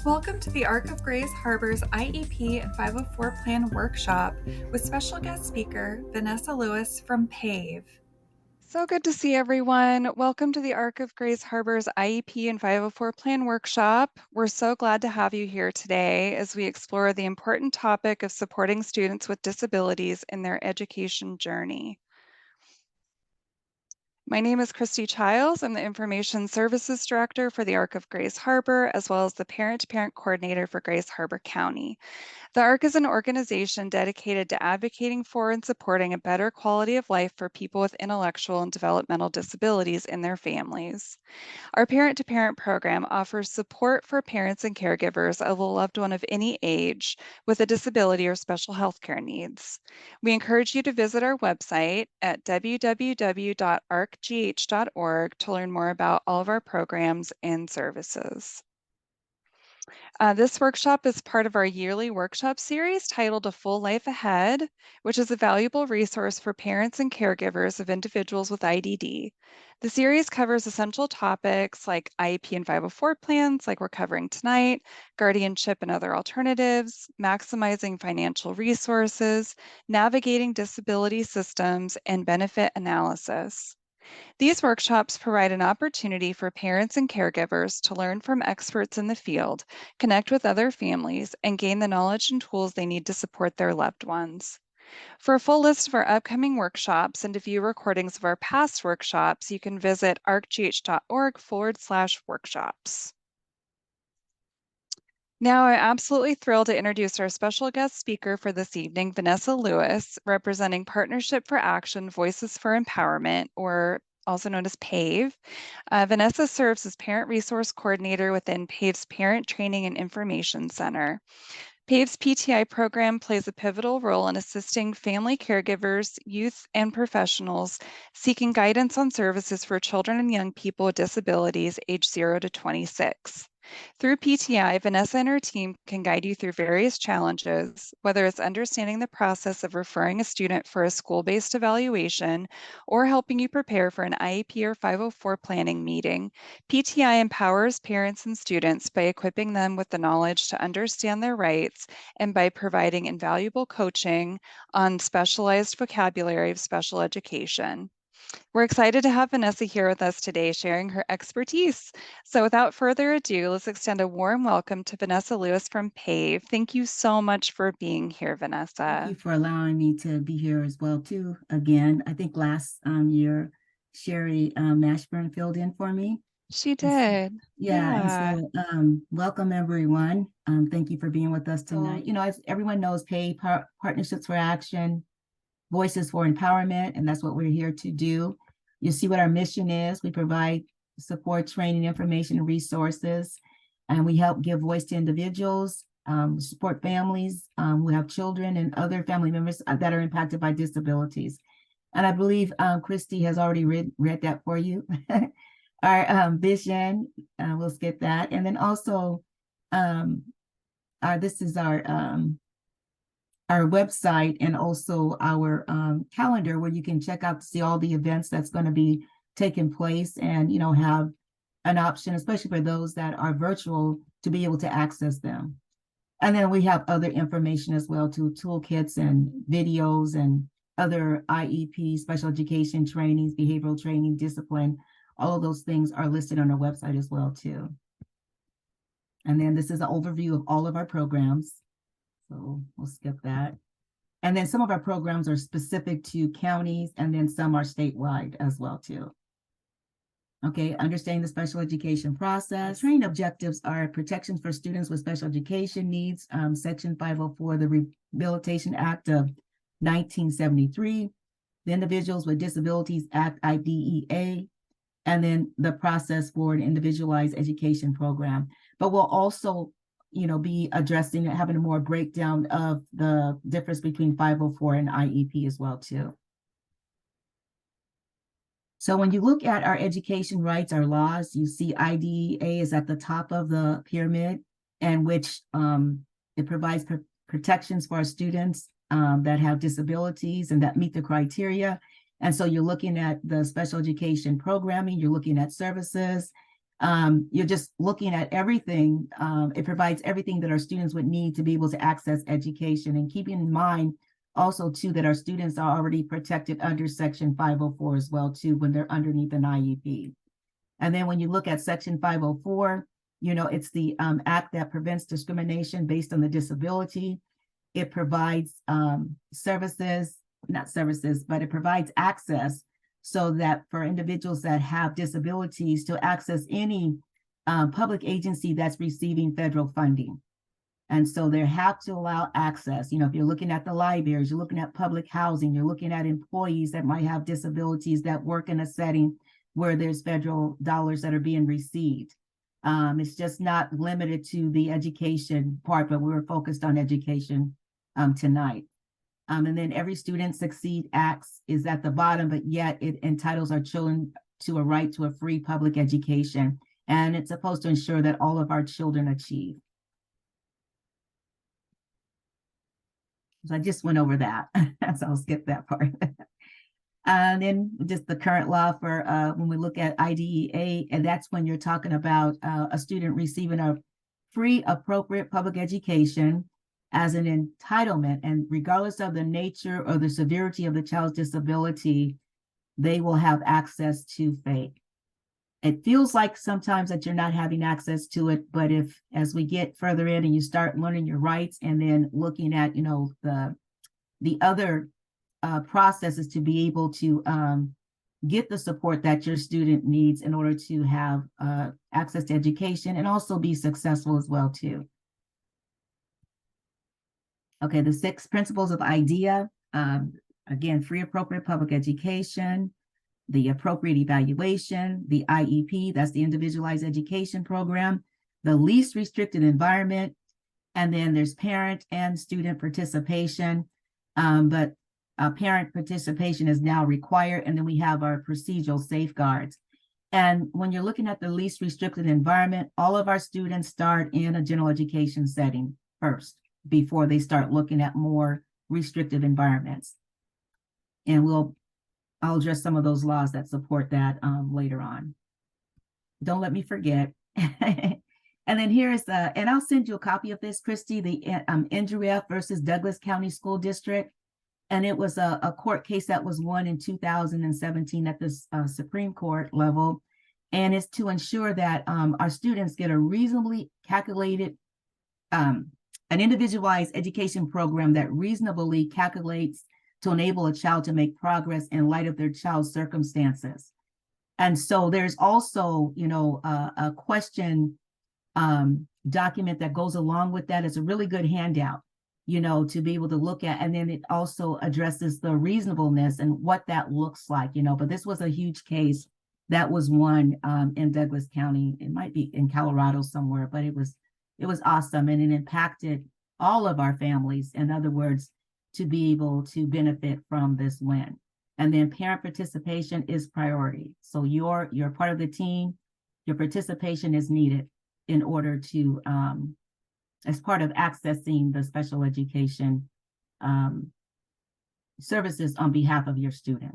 Welcome to the Arc of Grace Harbor's IEP and 504 Plan Workshop with special guest speaker Vanessa Lewis from PAVE. So good to see everyone. Welcome to the Arc of Grace Harbor's IEP and 504 Plan Workshop. We're so glad to have you here today as we explore the important topic of supporting students with disabilities in their education journey. My name is Christy Childs. I'm the Information Services Director for the Arc of Grace Harbor, as well as the Parent-to-Parent Coordinator for Grace Harbor County. The ARC is an organization dedicated to advocating for and supporting a better quality of life for people with intellectual and developmental disabilities and their families. Our Parent to Parent program offers support for parents and caregivers of a loved one of any age with a disability or special health care needs. We encourage you to visit our website at www.arcgh.org to learn more about all of our programs and services. This workshop is part of our yearly workshop series titled A Full Life Ahead, which is a valuable resource for parents and caregivers of individuals with IDD. The series covers essential topics like IEP and 504 plans, like we're covering tonight, guardianship and other alternatives, maximizing financial resources, navigating disability systems, and benefit analysis. These workshops provide an opportunity for parents and caregivers to learn from experts in the field, connect with other families, and gain the knowledge and tools they need to support their loved ones. For a full list of our upcoming workshops and to view recordings of our past workshops, you can visit arcgh.org/workshops. Now, I'm absolutely thrilled to introduce our special guest speaker for this evening, Vanessa Lewis, representing Partnership for Action Voices for Empowerment, or also known as PAVE. Vanessa serves as Parent Resource Coordinator within PAVE's Parent Training and Information Center. PAVE's PTI program plays a pivotal role in assisting family caregivers, youth, and professionals seeking guidance on services for children and young people with disabilities age 0 to 26. Through PTI, Vanessa and her team can guide you through various challenges, whether it's understanding the process of referring a student for a school-based evaluation or helping you prepare for an IEP or 504 planning meeting. PTI empowers parents and students by equipping them with the knowledge to understand their rights and by providing invaluable coaching on specialized vocabulary of special education. We're excited to have Vanessa here with us today, sharing her expertise. So without further ado, let's extend a warm welcome to Vanessa Lewis from PAVE. Thank you so much for being here, Thank Vanessa. you for allowing me to be here as well, too. Again, I think last year, Sherry Mashburn filled in for me. She And so, did. yeah, and Yeah. so welcome everyone. Thank you for being with us tonight. So, You know, as everyone knows, PAVE, Partnerships for Action, Voices for Empowerment, and that's what we're here to do. You see what our mission is. We provide support, training, information, and resources, and we help give voice to individuals, support families who have children and other family members that are impacted by disabilities. And I believe Christy has already read that for you. Our vision, we'll skip that. And then also, this is our website and also our calendar where you can check out to see all the events that's going to be taking place and, you know, have an option, especially for those that are virtual, to be able to access them. And then we have other information as well, too, toolkits and videos and other IEP, special education trainings, behavioral training, discipline. All of those things are listed on our website as well, too. And then this is an overview of all of our programs. So we'll skip that. And then some of our programs are specific to counties, and then some are statewide as well, too. Okay, understanding the special education process. Training objectives are protections for students with special education needs, Section 504, the Rehabilitation Act of 1973, the Individuals with Disabilities Act, IDEA, and then the process for an individualized education program. But we'll also, you know, be addressing it, having a more breakdown of the difference between 504 and IEP as well, too. So when you look at our education rights, our laws, you see IDEA is at the top of the pyramid, and which it provides protections for our students that have disabilities and that meet the criteria. And so you're looking at the special education programming, you're looking at services, You're just looking at everything. It provides everything that our students would need to be able to access education, and keeping in mind also too that our students are already protected under Section 504 as well too when they're underneath an IEP. And then when you look at Section 504, it's the act that prevents discrimination based on the disability. It provides services, not services, but it provides access so that for individuals that have disabilities to access any public agency that's receiving federal funding. And so they have to allow access. If you're looking at the libraries, you're looking at public housing, you're looking at employees that might have disabilities that work in a setting where there's federal dollars that are being received. It's just not limited to the education part, but we were focused on education tonight. And then Every Student Succeed Acts is at the bottom, but yet it entitles our children to a right to a free public education. And it's supposed to ensure that all of our children achieve. So I just went over that, so I'll skip that part. And then just the current law for when we look at IDEA, and that's when you're talking about a student receiving a free, appropriate public education as an entitlement, and regardless of the nature or the severity of the child's disability, they will have access to FAPE. It feels like sometimes that you're not having access to it, but as we get further in and you start learning your rights and then looking at, the other processes to be able to get the support that your student needs in order to have access to education and also be successful as well too. Okay, the 6 principles of IDEA, again, free appropriate public education, the appropriate evaluation, the IEP, that's the individualized education program, the least restricted environment, and then there's parent and student participation, but parent participation is now required, and then we have our procedural safeguards. And when you're looking at the least restricted environment, all of our students start in a general education setting first before they start looking at more restrictive environments. And I'll address some of those laws that support that later on. Don't let me forget. And then here's and I'll send you a copy of this, Christy, the NJREF versus Douglas County School District. And it was a court case that was won in 2017 at the Supreme Court level. And it's to ensure that our students get a reasonably calculated, an individualized education program that reasonably calculates to enable a child to make progress in light of their child's circumstances. And so there's also, a question document that goes along with that. It's a really good handout, to be able to look at. And then it also addresses the reasonableness and what that looks like, but this was a huge case that was won in Douglas County. It might be in Colorado somewhere, but it was awesome. And it impacted all of our families. In other words, to be able to benefit from this win. And then parent participation is priority. So you're part of the team, your participation is needed in order to, as part of accessing the special education services on behalf of your student.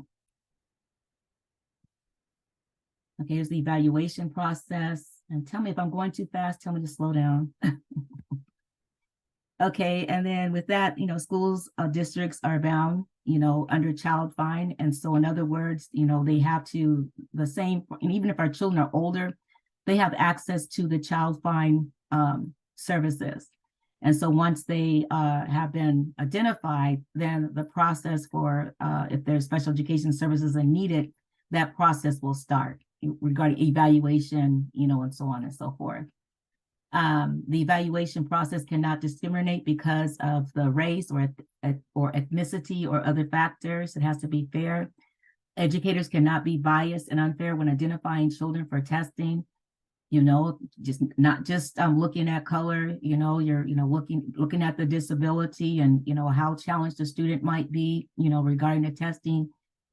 Okay, here's the evaluation process. And tell me if I'm going too fast, tell me to slow down. Okay, and then with that, schools, districts are bound, under child fine. And so in other words, they have to, the same, and even if our children are older, they have access to the child fine services. And so once they have been identified, then the process for, if there's special education services are needed, that process will start regarding evaluation, and so on and so forth. The evaluation process cannot discriminate because of the race or ethnicity or other factors. It has to be fair. Educators cannot be biased and unfair when identifying children for testing. Just not just looking at color. You're looking at the disability and how challenged the student might be. Regarding the testing,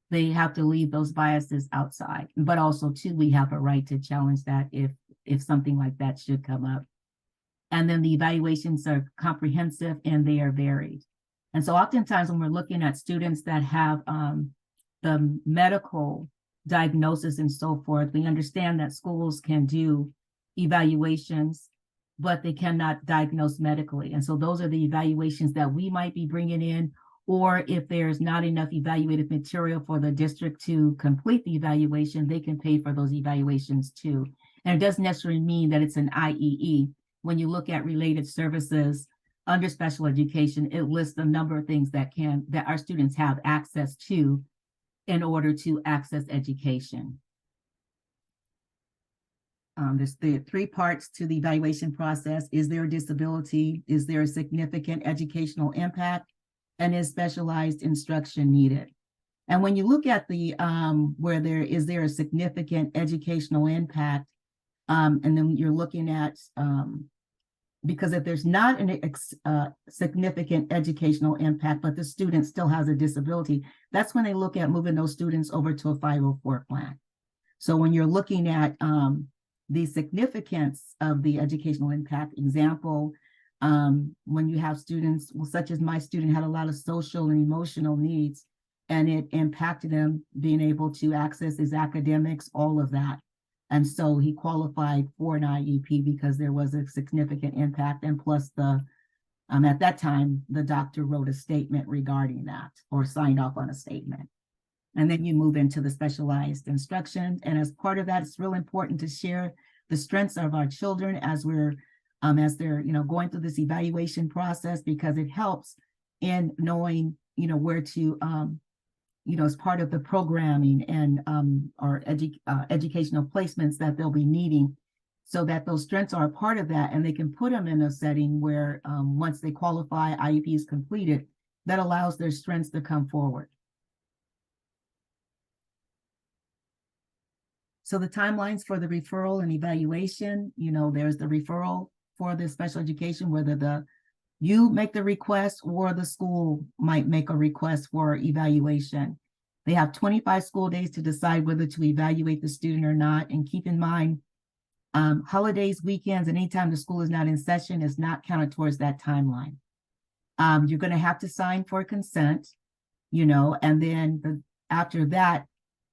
they have to leave those biases outside. But also too, we have a right to challenge that if something like that should come up. And then the evaluations are comprehensive and they are varied. And so oftentimes when we're looking at students that have the medical diagnosis and so forth. We understand that schools can do evaluations, but they cannot diagnose medically. And so those are the evaluations that we might be bringing in, or if there's not enough evaluative material for the district to complete the evaluation, they can pay for those evaluations too. And it doesn't necessarily mean that it's an IEE. When you look at related services under special education, it lists a number of things that our students have access to in order to access education. There's the 3 parts to the evaluation process. Is there a disability? Is there a significant educational impact? And is specialized instruction needed? And when you look at the where is there a significant educational impact, and then you're looking at because if there's not a significant educational impact, but the student still has a disability, that's when they look at moving those students over to a 504 plan. So when you're looking at the significance of the educational impact, example, when you have students, well, such as my student had a lot of social and emotional needs, and it impacted him being able to access his academics, all of that. And so he qualified for an IEP because there was a significant impact. And plus at that time, the doctor wrote a statement regarding that or signed off on a statement. And then you move into the specialized instruction. And as part of that, it's really important to share the strengths of our children as they're, going through this evaluation process, because it helps in knowing, where to, as part of the programming and or educational placements that they'll be needing, so that those strengths are a part of that, and they can put them in a setting where once they qualify, IEP is completed, that allows their strengths to come forward. So the timelines for the referral and evaluation, there's the referral for the special education, whether you make the request or the school might make a request for evaluation. They have 25 school days to decide whether to evaluate the student or not. And keep in mind, holidays, weekends, and anytime the school is not in session is not counted towards that timeline. You're going to have to sign for consent, and then after that,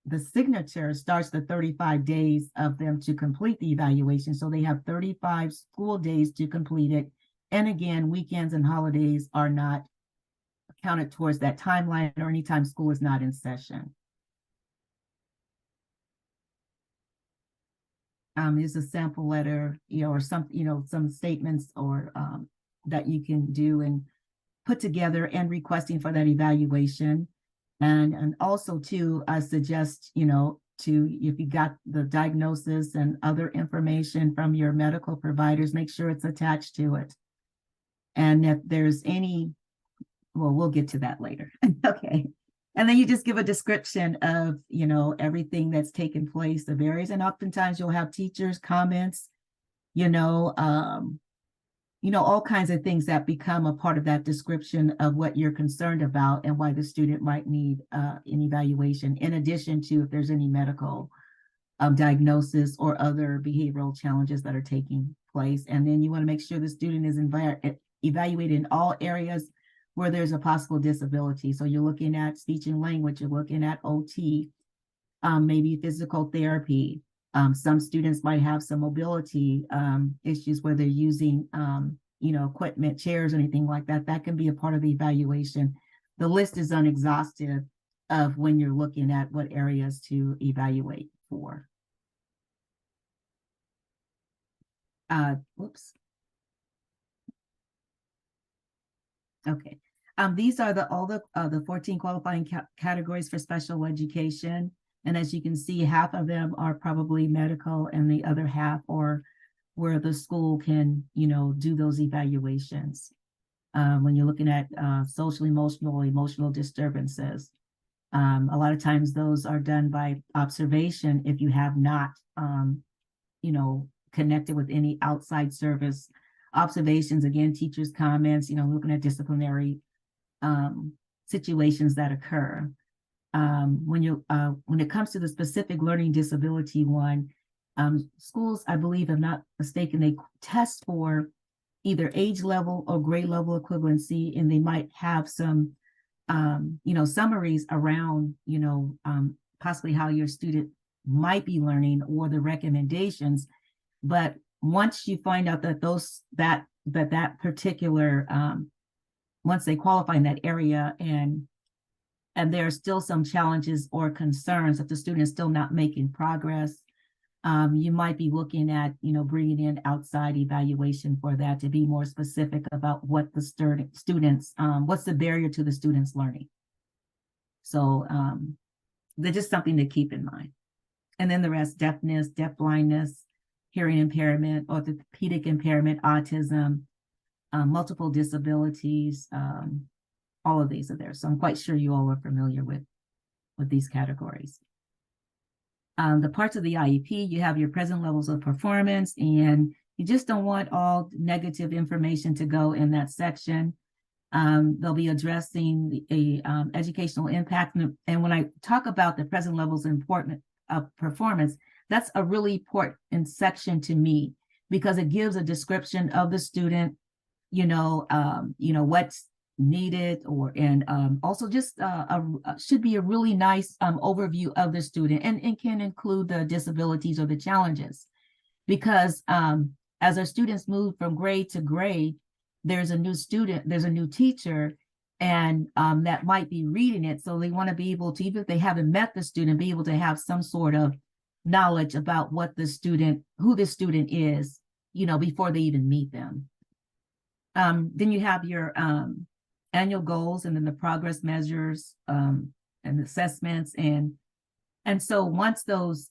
the signature starts the 35 days of them to complete the evaluation. So they have 35 school days to complete it. And again, weekends and holidays are not counted towards that timeline or anytime school is not in session. There's a sample letter, or some statements or that you can do and put together and requesting for that evaluation. And also too, I suggest, if you got the diagnosis and other information from your medical providers, make sure it's attached to it. And if there's we'll get to that later. Okay. And then you just give a description of, everything that's taken place, the varies. And oftentimes you'll have teachers' comments, all kinds of things that become a part of that description of what you're concerned about and why the student might need an evaluation, in addition to if there's any medical diagnosis or other behavioral challenges that are taking place. And then you want to make sure the student is evaluated in all areas where there's a possible disability. So you're looking at speech and language, you're looking at OT, maybe physical therapy. Some students might have some mobility issues where they're using, equipment, chairs, anything like that. That can be a part of the evaluation. The list is unexhaustive of when you're looking at what areas to evaluate for. Okay. These are all the 14 qualifying categories for special education. And as you can see, half of them are probably medical and the other half are where the school can, do those evaluations. When you're looking at social, emotional disturbances, a lot of times those are done by observation if you have not, connected with any outside service. Observations, again, teachers' comments, looking at disciplinary situations that occur. When it comes to the specific learning disability one, schools, I believe, if I'm not mistaken, they test for either age level or grade level equivalency, and they might have some, summaries around, possibly how your student might be learning or the recommendations. But once you find out that that particular once they qualify in that area and there are still some challenges or concerns that the student is still not making progress, you might be looking at, bringing in outside evaluation for that to be more specific about what the students, what's the barrier to the students learning. So that's just something to keep in mind. And then the rest: deafness, deafblindness, hearing impairment, orthopedic impairment, autism, multiple disabilities, all of these are there. So I'm quite sure you all are familiar with these categories. The parts of the IEP, you have your present levels of performance, and you just don't want all negative information to go in that section. They'll be addressing the educational impact. And when I talk about the present levels of performance, that's a really important section to me, because it gives a description of the student, what's needed, and also just should be a really nice overview of the student, and can include the disabilities or the challenges, because as our students move from grade to grade, there's a new student, there's a new teacher, and that might be reading it. So they want to be able to, even if they haven't met the student, be able to have some sort of knowledge about who the student is, before they even meet them. Then you have your annual goals, and then the progress measures, and assessments. And so once those,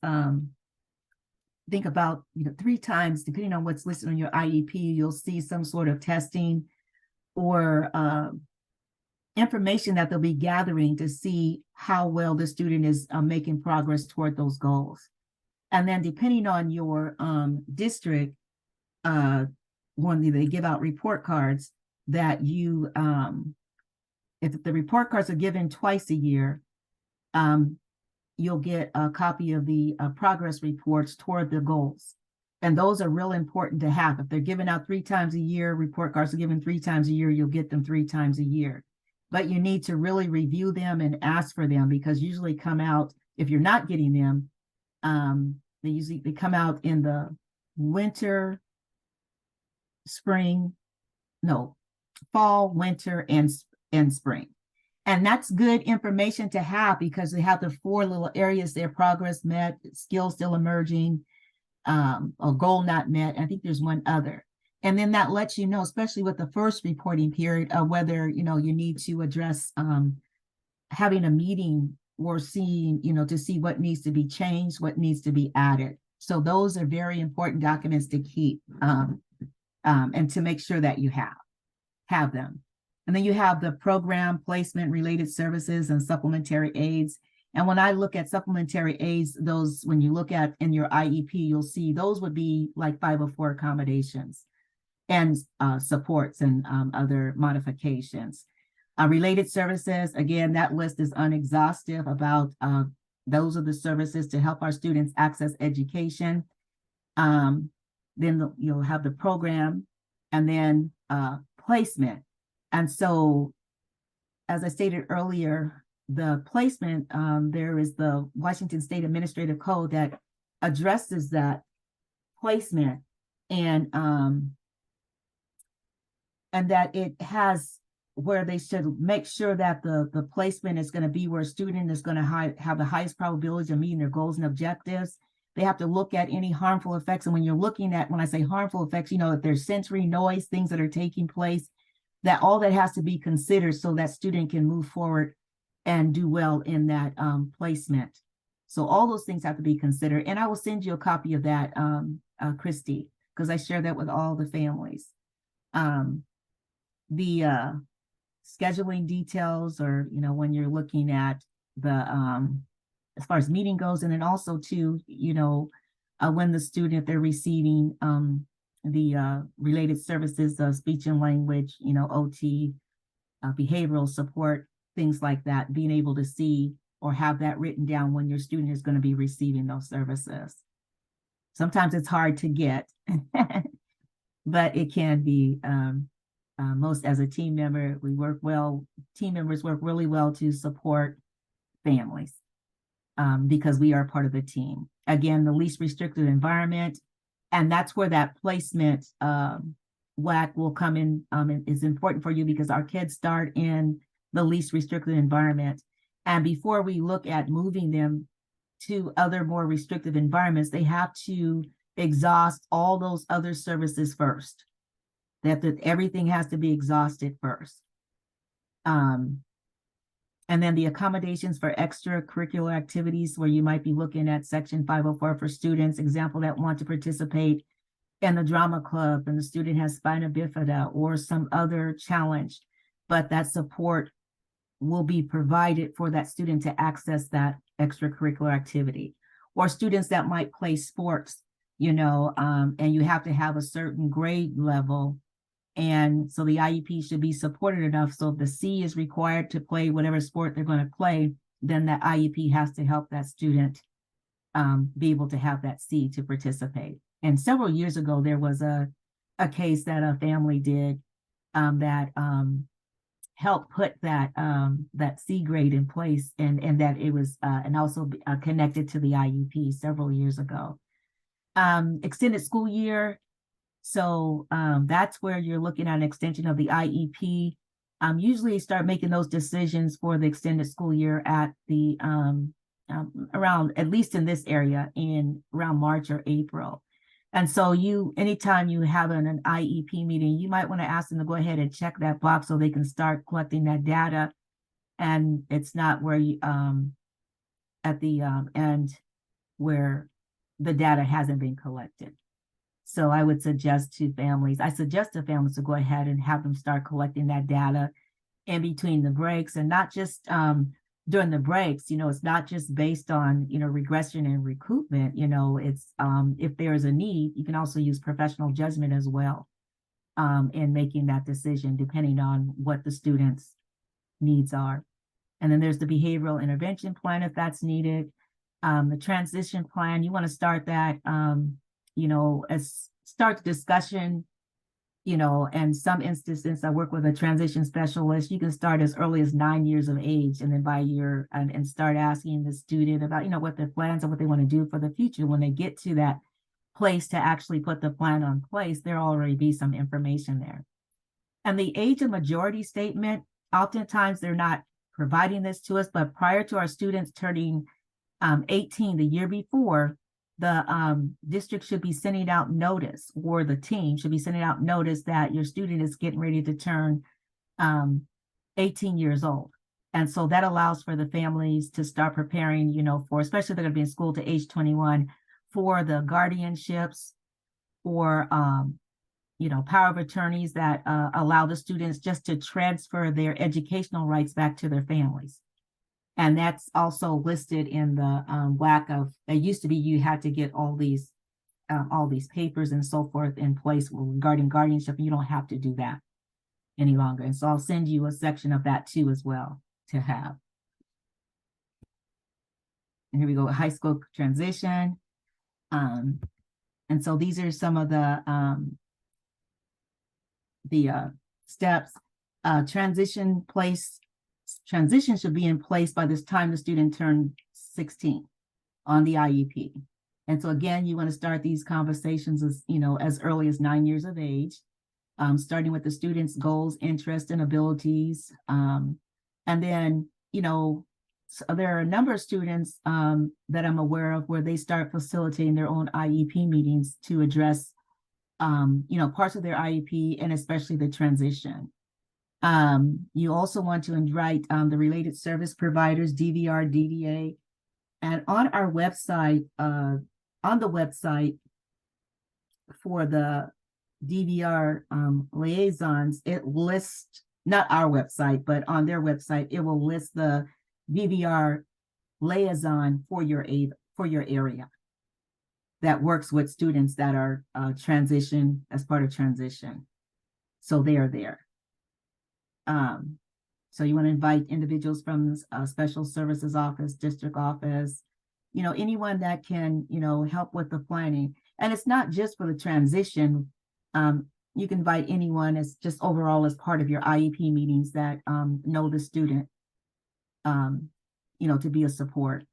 think about, 3 times, depending on what's listed on your IEP, you'll see some sort of testing or information that they'll be gathering to see how well the student is making progress toward those goals. And then depending on your district, when they give out report cards, that you, if the report cards are given twice a year, you'll get a copy of the progress reports toward the goals. And those are real important to have. If they're given out 3 times a year, report cards are given 3 times a year, you'll get them 3 times a year. But you need to really review them and ask for them, because usually come out, if you're not getting them, they come out in the winter, fall, winter, and spring. And that's good information to have, because they have the 4 little areas there: progress met, skills still emerging, a goal not met. I think there's one other. And then that lets you know, especially with the first reporting period, whether, you need to address having a meeting or seeing, to see what needs to be changed, what needs to be added. So those are very important documents to keep, and to make sure that you have them. And then you have the program, placement, related services, and supplementary aids. And when I look at supplementary aids, those, when you look at in your IEP, you'll see those would be like 504 accommodations and supports and other modifications. Related services, again, that list is unexhaustive about those are the services to help our students access education. Then you'll have the program, and then placement. And so, as I stated earlier, the placement, there is the Washington State Administrative Code that addresses that placement, and that it has where they should make sure that the placement is going to be where a student is going to have the highest probability of meeting their goals and objectives. They have to look at any harmful effects. And when you're looking at, when I say harmful effects, if there's sensory noise, things that are taking place, that all that has to be considered so that student can move forward and do well in that placement. So all those things have to be considered. And I will send you a copy of that, Christy, because I share that with all the families. The scheduling details, or, when you're looking at the, as far as meeting goes, and then also too, when the student, if they're receiving the related services, speech and language, OT, behavioral support, things like that, being able to see or have that written down when your student is going to be receiving those services. Sometimes it's hard to get, but it can be. Most, as a team member, we work well. Team members work really well to support families. because we are part of the team. Again, the least restrictive environment, and that's where that placement WAC will come in. It is important for you because our kids start in the least restrictive environment. And before we look at moving them to other more restrictive environments, they have to exhaust all those other services first. That everything has to be exhausted first. And then the accommodations for extracurricular activities, where you might be looking at Section 504 for students, example, that want to participate in the drama club and the student has spina bifida or some other challenge, but that support will be provided for that student to access that extracurricular activity. Or students that might play sports, and you have to have a certain grade level. And so the IEP should be supported enough. So if the C is required to play whatever sport they're going to play, then that IEP has to help that student be able to have that C to participate. And several years ago, there was a case that a family did that helped put that C grade in place, and that it was and also connected to the IEP several years ago. Extended school year. So that's where you're looking at an extension of the IEP. Usually start making those decisions for the extended school year at the around, at least in this area, in around March or April. And so anytime you have an IEP meeting, you might want to ask them to go ahead and check that box so they can start collecting that data. And it's not where you at the end where the data hasn't been collected. So I suggest to families to go ahead and have them start collecting that data in between the breaks, and not just during the breaks. It's not just based on, regression and recoupment. It's if there's a need, you can also use professional judgment as well in making that decision, depending on what the student's needs are. And then there's the behavioral intervention plan if that's needed. The transition plan, you want to start that start the discussion, and some instances I work with a transition specialist. You can start as early as 9 years of age, and then and start asking the student about, what their plans and what they want to do for the future. When they get to that place to actually put the plan on place, there'll already be some information there. And the age of majority statement, oftentimes they're not providing this to us, but prior to our students turning 18 the year before, the district should be sending out notice, or the team should be sending out notice that your student is getting ready to turn 18 years old. And so that allows for the families to start preparing, for, especially if they're going to be in school to age 21, for the guardianships or, power of attorneys that allow the students just to transfer their educational rights back to their families. And that's also listed in the WAC of, it used to be you had to get all these papers and so forth in place regarding guardianship, and you don't have to do that any longer. And so I'll send you a section of that too as well to have. And here we go, high school transition. And so these are some of the steps. Transition should be in place by this time the student turned 16 on the IEP. And so again, you want to start these conversations as early as 9 years of age, starting with the student's goals, interests, and abilities. And then, so there are a number of students that I'm aware of where they start facilitating their own IEP meetings to address, parts of their IEP, and especially the transition. You also want to invite the related service providers, DVR, DDA, and on our website, on the website for the DVR liaisons, it lists, not our website, but on their website, it will list the DVR liaison for your area that works with students that are transition as part of transition. So they are there. So you want to invite individuals from special services office, district office, anyone that can, help with the planning. And it's not just for the transition. You can invite anyone as just overall as part of your IEP meetings that know the student, to be a support.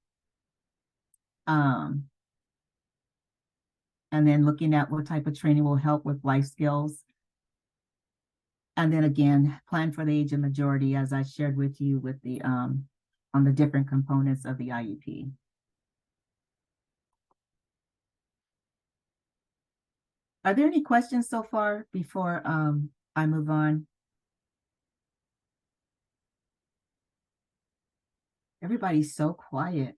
And then looking at what type of training will help with life skills. And then again, plan for the age of majority, as I shared with you with the on the different components of the IEP. Are there any questions so far before I move on? Everybody's so quiet.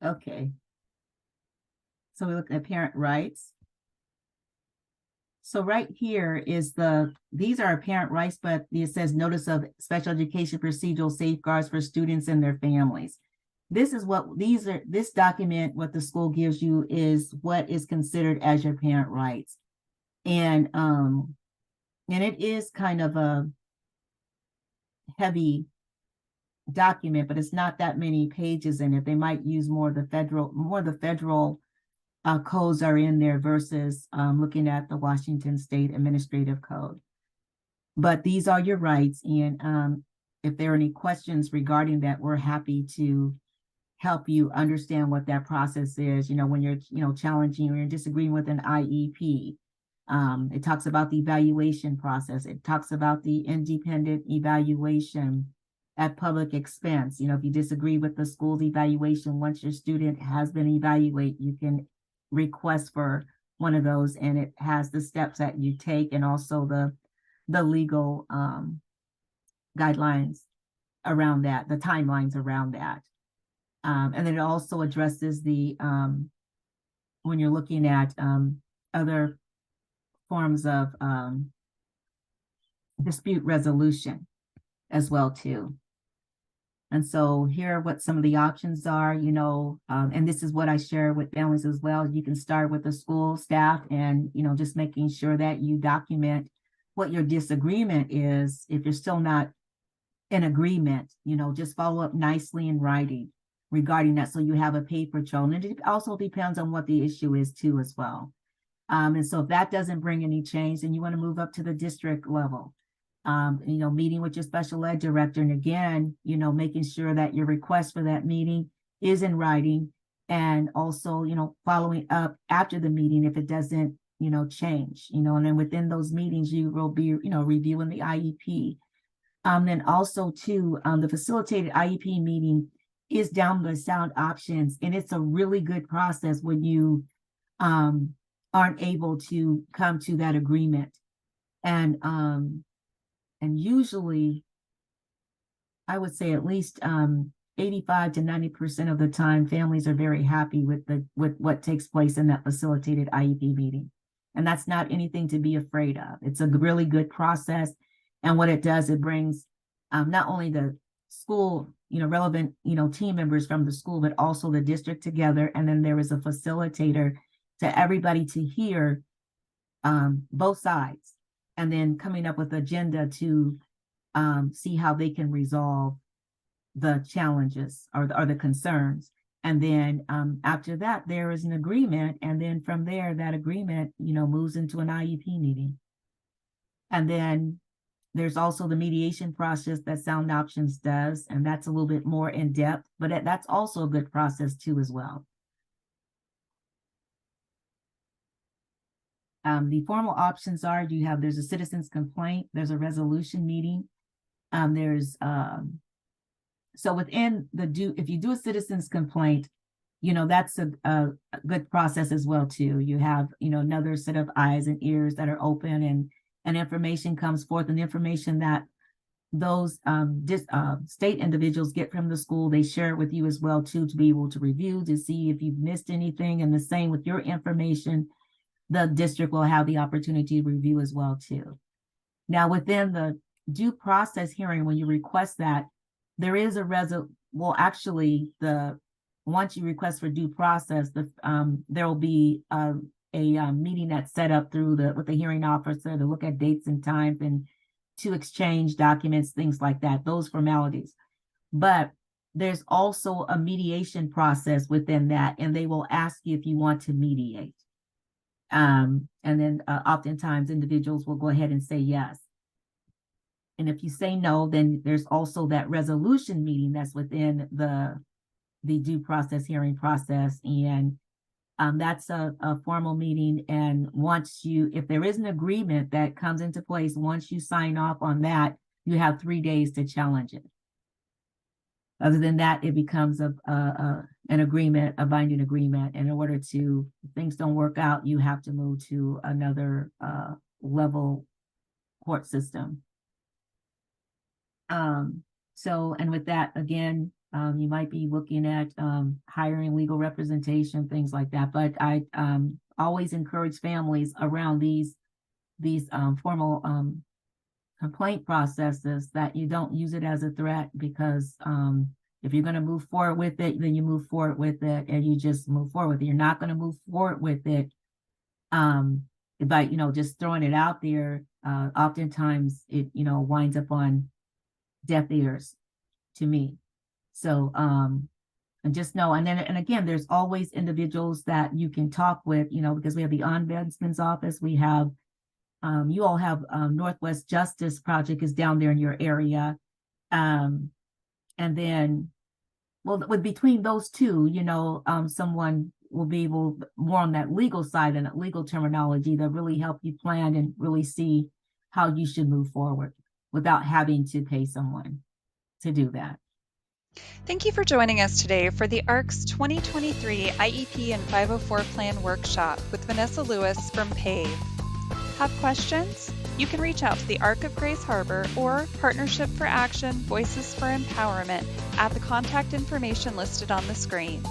Okay. So we look at parent rights. So right here is these are parent rights, but it says notice of special education procedural safeguards for students and their families. This is what this document, what the school gives you is what is considered as your parent rights. And it is kind of a heavy document, but it's not that many pages in it. They might use more of the federal codes are in there versus looking at the Washington State Administrative Code. But these are your rights. And if there are any questions regarding that, we're happy to help you understand what that process is. When you're, challenging or you're disagreeing with an IEP. It talks about the evaluation process. It talks about the independent evaluation at public expense. If you disagree with the school's evaluation, once your student has been evaluated, you can request for one of those, and it has the steps that you take and also the legal guidelines around that, the timelines around that. And then it also addresses the when you're looking at other forms of dispute resolution as well too. And so here are what some of the options are, and this is what I share with families as well. You can start with the school staff and, just making sure that you document what your disagreement is. If you're still not in agreement, just follow up nicely in writing regarding that. So you have a paper trail. And it also depends on what the issue is too as well. And so if that doesn't bring any change, then you want to move up to the district level. Meeting with your special ed director. And again, making sure that your request for that meeting is in writing, and also, following up after the meeting if it doesn't, change, and then within those meetings, you will be, reviewing the IEP. Then also too, the facilitated IEP meeting is down the sound options. And it's a really good process when you aren't able to come to that agreement. And usually, I would say at least 85 to 90% of the time, families are very happy with what takes place in that facilitated IEP meeting. And that's not anything to be afraid of. It's a really good process. And what it does, it brings not only the school, relevant, team members from the school, but also the district together. And then there is a facilitator to everybody to hear both sides, and then coming up with agenda to see how they can resolve the challenges or the concerns. And then after that, there is an agreement. And then from there, that agreement, moves into an IEP meeting. And then there's also the mediation process that Sound Options does. And that's a little bit more in depth, but that's also a good process too as well. The formal options are, there's a citizen's complaint, there's a resolution meeting, so within if you do a citizen's complaint, that's a good process as well too. You have, another set of eyes and ears that are open, and information comes forth, and the information that those state individuals get from the school, they share it with you as well too, to be able to review, to see if you've missed anything. And the same with your information, the district will have the opportunity to review as well too. Now, within the due process hearing, when you request that, there is once you request for due process, there will be a meeting that's set up with the hearing officer to look at dates and times and to exchange documents, things like that, those formalities. But there's also a mediation process within that, and they will ask you if you want to mediate. And then oftentimes individuals will go ahead and say yes. And if you say no, then there's also that resolution meeting that's within the the due process hearing process. And that's a formal meeting. And once if there is an agreement that comes into place, once you sign off on that, you have 3 days to challenge it. Other than that, it becomes an agreement, a binding agreement. And in order to, if things don't work out, you have to move to another level court system. So, and with that, again, you might be looking at hiring legal representation, things like that. But I always encourage families around these formal complaint processes that you don't use it as a threat, because if you're going to move forward with it, then you move forward with it, and you just move forward with it. You're not going to move forward with it by just throwing it out there. Oftentimes it winds up on deaf ears to me. So and just know, and again, there's always individuals that you can talk with, because we have the ombudsman's office, we have you all have Northwest Justice Project is down there in your area. And then, well, between those two, someone will be able more on that legal side and that legal terminology that really help you plan and really see how you should move forward without having to pay someone to do that. Thank you for joining us today for the ARC's 2023 IEP and 504 Plan Workshop with Vanessa Lewis from PAVE. Have questions? You can reach out to the ARC of Grays Harbor or Partnership for Action Voices for Empowerment at the contact information listed on the screen.